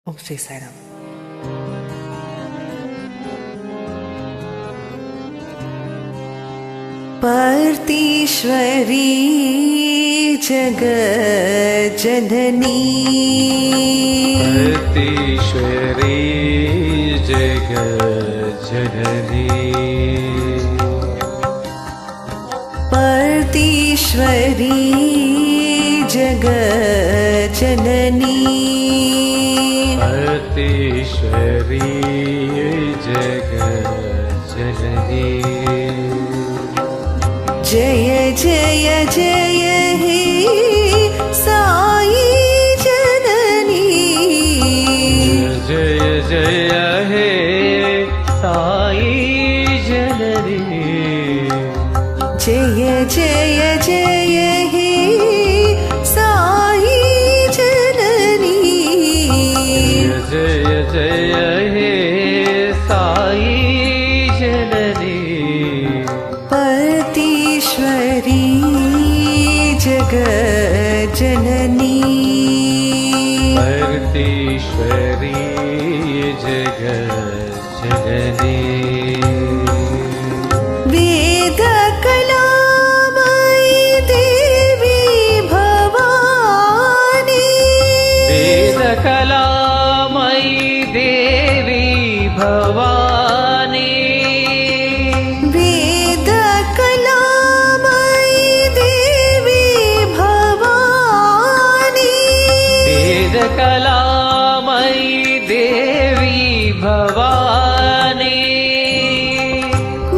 ఓం శ్రీ సాయిరామ్. పార్థీశ్వరీ జగజ్జననీ, పార్థీశ్వరీ జగజ్జననీ, పార్థీశ్వరీ జగజ్జననీ, పార్థీశ్వరీ జగజ్జననీ. జయ జయ జయ హే సాయి జననీ, జయ జయ హే సాయి జననీ, జయ జయ జయ హే సాయి జననీ, జయ జయ హే సాయి జననీ. పార్థీశ్వరీ జగజ్జననీ, పార్థీశ్వరీ జగజ్జననీ. వేద కళామయీ దేవి భవానీ, వేద కళామయీ దేవి భవానీ, వేద కళామయీ దేవి భవానీ, వేద కళామయీ దేవి భవానీ,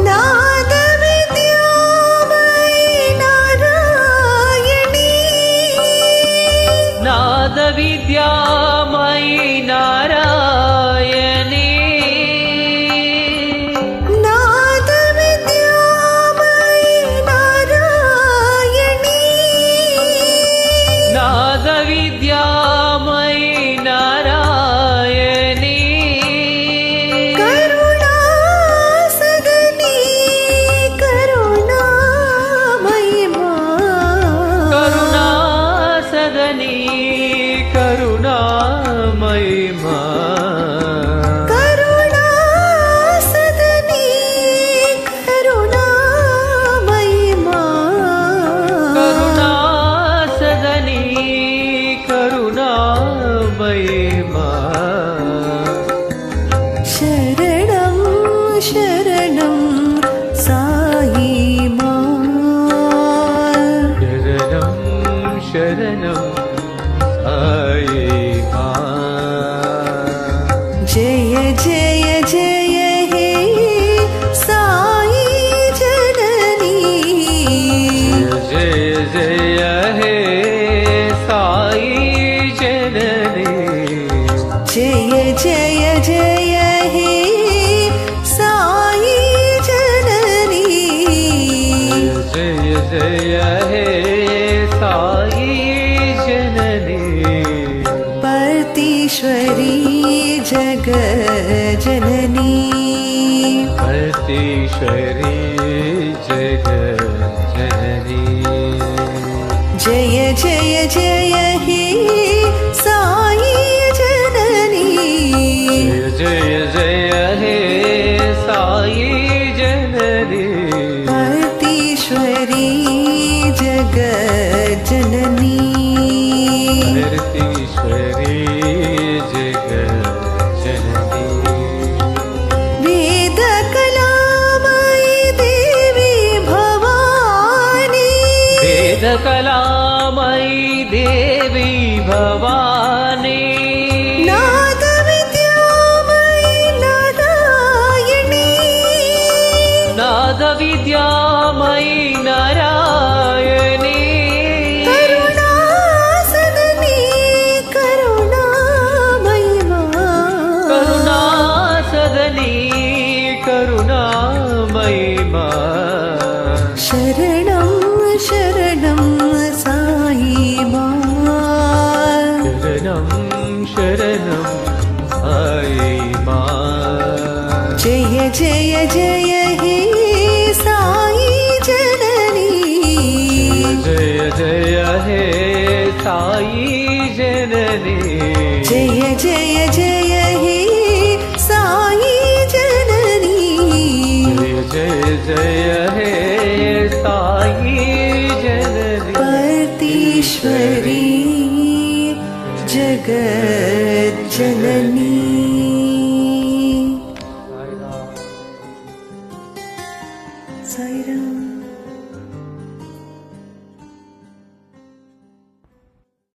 నాద విద్యామయీ నారాయణీ, నాద విద్యామయీ నారాయణీ, నాద విద్యామయీ నారాయణీ, నాద విద్యామయీ నారాయణీ, కరుణాసదనీ కరుణామయీ మా, కరుణాసదనీ కరుణామయీ మా, కరుణాసదనీ కరుణామయీ మా, కరుణాసదనీ కరుణామయీ మా. శరణం శరణం సాయి మా, శరణం శరణం సాయి మా. జయ జయ జయ హే సాయి జననీ, జయ జయ హే సాయి జననీ, జయ జయ జయ హే సాయి జననీ, జయ జయ హే సాయి జననీ. పార్థీశ్వరీ జగజ్జననీ, పార్థీశ్వరీ జగజ్జననీ, జయ జయ జయ హే సాయి జననీ, జయ జయ హే సాయి జననీ. పార్థీశ్వరీ జగజ్జననీ, పార్థీశ్వరీ జగజ్జననీ, వేద కళామయీ దేవి భవానీ, వేద కళామయీ దేవి భవానీ, నాద విద్యామయీ నారాయణీ, నాద విద్యామయీ నారాయణీ, కరుణాసదనీ కరుణామయీ మా, కరుణాసదనీ కరుణామయీ మా. శరణం శరణం సాయి మా, శరణం శరణం సాయి మా. జయ జయ జయ హే సాయి జననీ, జయ జయ హే సాయి జననీ, జయ జయ जय हे साई जननी जय जय हे साई जननी परतीश्वरी जगत जननी साई राम।